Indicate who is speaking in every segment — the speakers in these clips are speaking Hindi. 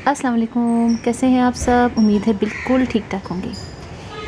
Speaker 1: अस्सलाम वालेकुम, कैसे हैं आप सब। उम्मीद है बिल्कुल ठीक ठाक होंगे।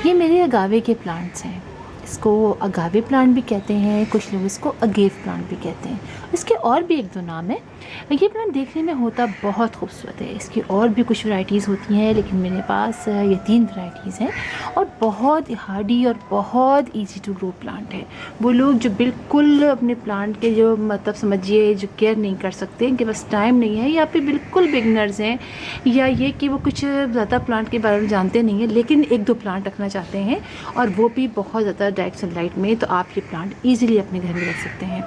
Speaker 1: ये मेरे अगावे के प्लांट्स हैं। इसको अगावे प्लांट भी कहते हैं, कुछ लोग इसको अगेव प्लांट भी कहते हैं। इसके और भी एक दो नाम है। ये प्लांट देखने में होता बहुत खूबसूरत है। इसकी और भी कुछ वैराइटीज़ होती हैं, लेकिन मेरे पास ये 3 वैराइटीज़ हैं और बहुत हार्डी और बहुत ईजी टू ग्रो प्लांट है। वो लोग जो बिल्कुल अपने प्लांट के जो मतलब समझिए जो केयर नहीं कर सकते, इनके पास टाइम नहीं है, या फिर बिल्कुल बिगनर्स हैं, या ये कि वो कुछ ज़्यादा प्लांट के बारे में जानते नहीं हैं, लेकिन एक दो प्लांट रखना चाहते हैं और वो भी बहुत ज़्यादा डायरेक्ट सनलाइट में, तो आप ये प्लांट ईज़िली अपने घर में रख सकते हैं।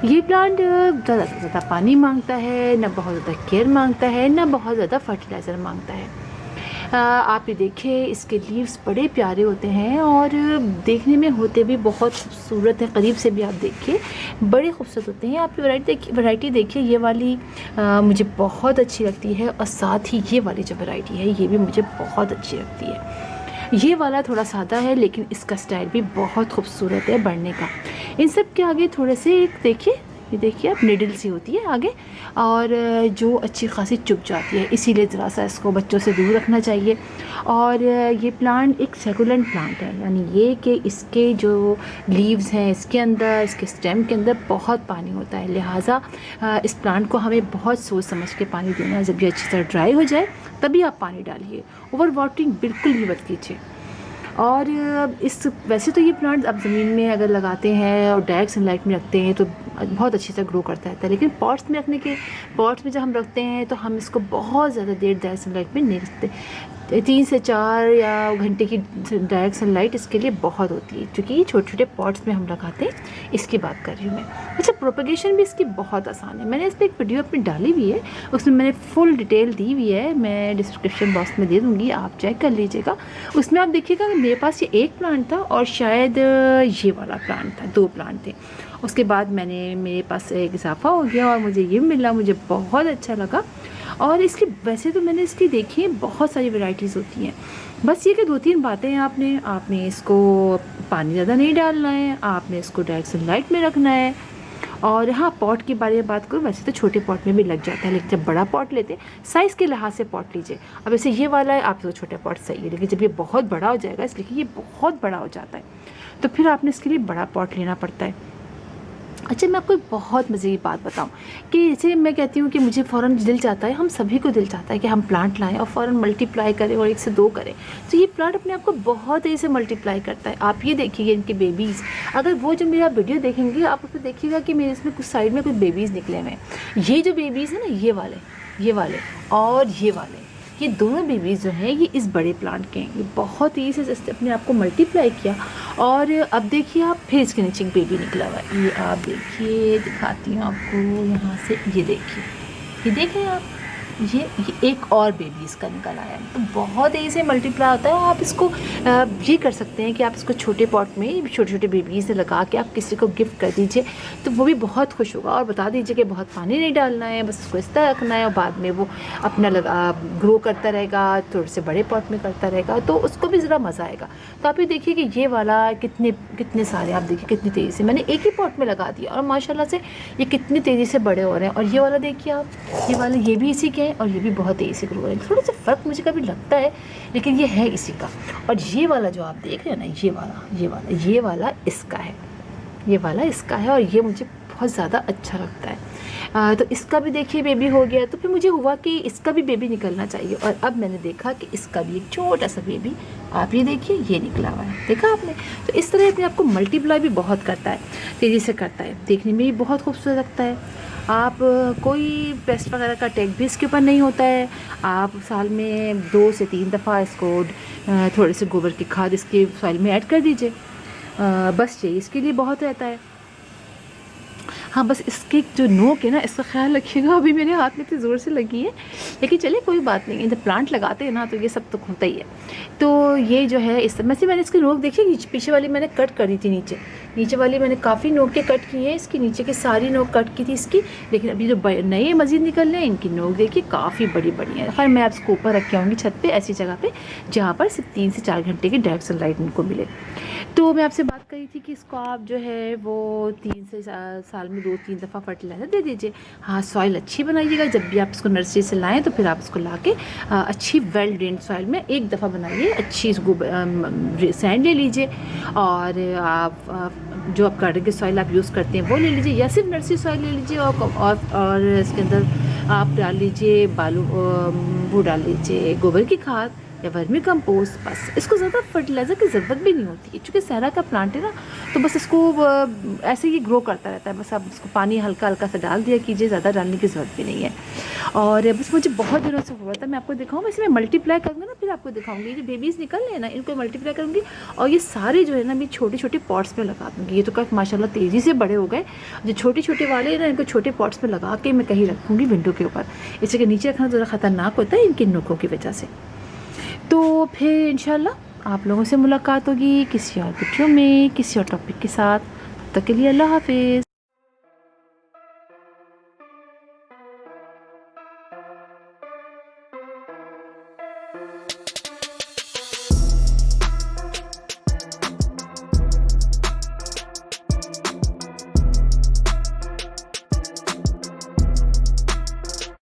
Speaker 1: ये प्लांट ज़्यादा से ज़्यादा पानी मांगता है, ना बहुत ज़्यादा केयर मांगता है, ना बहुत ज़्यादा फर्टिलाइज़र मांगता है। आप ये देखिए, इसके लीव्स बड़े प्यारे होते हैं और देखने में होते भी बहुत खूबसूरत हैं। करीब से भी आप देखिए, बड़े खूबसूरत होते हैं। आप वैरायटी देखिए, ये वाली मुझे बहुत अच्छी लगती है और साथ ही ये वाली जो वैरायटी है ये भी मुझे बहुत अच्छी लगती है। ये वाला थोड़ा सादा है, लेकिन इसका स्टाइल भी बहुत खूबसूरत है बढ़ने का। इन सब के आगे थोड़े से एक देखिए, ये देखिए आप निडल सी होती है आगे, और जो अच्छी खासी चुभ जाती है, इसीलिए ज़रा सा इसको बच्चों से दूर रखना चाहिए। और ये प्लांट एक सकुलेंट प्लांट है, यानी ये कि इसके जो लीव्स हैं, इसके अंदर, इसके स्टेम के अंदर बहुत पानी होता है। लिहाजा इस प्लांट को हमें बहुत सोच समझ के पानी देना है। जब ये अच्छी तरह ड्राई हो जाए तभी आप पानी डालिए, ओवर वाटरिंग बिल्कुल भी मत कीजिए। और इस वैसे तो ये प्लांट आप ज़मीन में अगर लगाते हैं और डायरेक्ट सनलाइट में रखते हैं तो बहुत अच्छी तरह ग्रो करता है, लेकिन पॉट्स में जब हम रखते हैं तो हम इसको बहुत ज़्यादा देर डायरेक्ट सनलाइट में नहीं रखते। 3 से 4 या घंटे की डायरेक्ट सनलाइट इसके लिए बहुत होती है, क्योंकि ये छोटे छोटे पॉट्स में हम लगाते हैं, इसकी बात कर रही हूँ मैं। अच्छा, प्रोपगेशन भी इसकी बहुत आसान है। मैंने इस पर एक वीडियो अपनी डाली हुई है, उसमें मैंने फुल डिटेल दी हुई है, मैं डिस्क्रिप्शन बॉक्स में दे दूँगी, आप चेक कर लीजिएगा। उसमें आप देखिएगा कि मेरे पास ये एक प्लांट था और शायद ये वाला प्लांट था, 2 प्लांट थे। उसके बाद मेरे पास एक इजाफा हो गया और मुझे ये मिला, मुझे बहुत अच्छा लगा। और इसकी वैसे तो मैंने इसकी देखी है, बहुत सारी वैरायटीज़ होती हैं। बस ये कि 2-3 बातें हैं, आपने इसको पानी ज़्यादा नहीं डालना है, आपने इसको डायरेक्ट सनलाइट में रखना है। और हाँ, पॉट के बारे में बात करूँ, वैसे तो छोटे पॉट में भी लग जाता है, लेकिन जब बड़ा पॉट लेते हैं साइज़ के लिहाज से पॉट लीजिए। अब ऐसे ये वाला है, आप तो छोटा पॉट सही है, लेकिन जब ये बहुत बड़ा हो जाएगा, इसलिए ये बहुत बड़ा हो जाता है, तो फिर आपने इसके लिए बड़ा पॉट लेना पड़ता है। अच्छा, मैं आपको एक बहुत मज़े की बात बताऊं कि जैसे मैं कहती हूँ कि मुझे फ़ौरन दिल चाहता है, हम सभी को दिल चाहता है कि हम प्लांट लाएं और फ़ौरन मल्टीप्लाई करें और 1 से 2 करें। तो ये प्लांट अपने आप को बहुत तेज़ी से मल्टीप्लाई करता है। आप ये देखिए इनके बेबीज़, अगर वो जो मेरा वीडियो देखेंगे आप उसमें देखिएगा कि मेरे इसमें कुछ साइड में कुछ बेबीज़ निकले हुए हैं। ये जो बेबीज़ हैं ना, ये वाले और ये वाले, ये दोनों बेबीज़ जो हैं ये इस बड़े प्लांट के हैं। ये बहुत ही से अपने आप को मल्टीप्लाई किया और अब देखिए आप, फिर इसके नीचे एक बेबी निकला हुआ है। ये आप देखिए, दिखाती हूँ आपको यहाँ से, ये देखिए, ये देखें आप, ये एक और बेबी इसका निकल आया है। तो बहुत तेज़ी से मल्टीप्लाई होता है। आप इसको ये कर सकते हैं कि आप इसको छोटे पॉट में छोटे छोटे बेबीज से लगा के आप किसी को गिफ्ट कर दीजिए, तो वो भी बहुत खुश होगा। और बता दीजिए कि बहुत पानी नहीं डालना है, बस इसको इस तरह रखना है और बाद में वो अपना ग्रो करता रहेगा, थोड़े से बड़े पॉट में करता रहेगा, तो उसको भी ज़रा मज़ा आएगा। तो आप ये देखिए कि ये वाला कितने सारे, आप देखिए कितनी तेज़ी से मैंने एक ही पॉट में लगा दिया और माशाल्लाह से ये कितनी तेज़ी से बड़े हो रहे हैं। और ये वाला देखिए आप, ये वाला ये भी इसी के हैं और ये भी बहुत तेज़ी से ग्रो हो रहे हैं। थोड़ा सा फ़र्क मुझे कभी लगता है, लेकिन ये है इसी का। और ये वाला जो आप देख रहे हैं ना, ये वाला इसका है, ये वाला इसका है और ये मुझे बहुत ज़्यादा अच्छा लगता है। तो इसका भी देखिए बेबी हो गया, तो फिर मुझे हुआ कि इसका भी बेबी निकलना चाहिए। और अब मैंने देखा कि इसका भी एक छोटा सा बेबी, आप ये देखिए, ये निकला हुआ है, देखा आपने। तो इस तरह अपने आपको मल्टीप्लाई भी बहुत करता है, तेज़ी से करता है, देखने में भी बहुत खूबसूरत लगता है। आप कोई पेस्ट वगैरह का टैग भी इसके ऊपर नहीं होता है। आप साल में 2 से 3 दफ़ा इसको थोड़े से गोबर की खाद इसके सॉइल में ऐड कर दीजिए, बस ये इसके लिए बहुत रहता है। हाँ, बस इसके जो नोक है ना, इसका ख्याल रखिएगा, अभी मेरे हाथ में इतनी ज़ोर से लगी है, लेकिन चलिए कोई बात नहीं है, जब प्लांट लगाते हैं ना तो ये सब तो होता ही है। तो ये जो है इस तरह से मैंने इसकी नोक देखी, पीछे वाली मैंने कट करी थी, नीचे वाली मैंने काफ़ी नोक के कट की है, इसकी नीचे की सारी नोक कट की थी इसकी। लेकिन अभी जो नए मज़ीद निकल रहे हैं, इनकी नोक देखिए काफ़ी बड़ी बड़ी है। खैर, मैं आप इसको ऊपर रख के आऊँगी छत पर, ऐसी जगह पर जहाँ पर सिर्फ 3 से 4 घंटे की डायरेक्ट सनलाइट इनको मिले। तो मैं आपसे बात करी थी कि इसको आप जो है वो 3 से साल में 2-3 दफ़ा फर्टिलाइज़र दे दीजिए। हाँ, सॉइल अच्छी बनाइएगा, जब भी आप इसको नर्सरी से लाएँ तो फिर आप इसको ला के अच्छी वेल ड्रेन्ड सॉइल में एक दफ़ा बनाइए, अच्छी सैंड ले लीजिए और आप जो आप गार्डन की सॉइल आप यूज़ करते हैं वो ले लीजिए, या सिर्फ नर्सरी सॉइल ले लीजिए और इसके अंदर आप डाल लीजिए वो डाल लीजिए गोबर की खाद या वर्मी कंपोस्ट। बस इसको ज़्यादा फर्टिलाइज़र की ज़रूरत भी नहीं होती है, क्योंकि सहरा का प्लांट है ना, तो बस इसको ऐसे ही ग्रो करता रहता है। बस आप इसको पानी हल्का हल्का सा डाल दिया कीजिए, ज़्यादा डालने की ज़रूरत भी नहीं है। और बस मुझे बहुत दिनों से हुआ था, मैं आपको दिखाऊँ, वैसे मैं मल्टीप्लाई करूँगी ना फिर आपको दिखाऊँगी। ये जो बेबीज़ निकल रहे हैं ना, इनको मल्टीप्लाई करूँगी और ये सारे जो है ना मैं छोटे छोटे पॉट्स में लगा दूँगी। ये तो काफ़ी माशाल्लाह तेज़ी से बड़े हो गए। जो छोटे छोटे वाले हैं ना, इनको छोटे पॉट्स में लगा के मैं कहीं रखूँगी विंडो के ऊपर। इसी के नीचे रखना ज़रा ख़तरनाक होता है इनकी नोकों की वजह से। तो फिर इंशाल्लाह आप लोगों से मुलाकात होगी किसी और वीडियो में, किसी और टॉपिक के साथ। तब तक के लिए अल्लाह हाफ़िज़।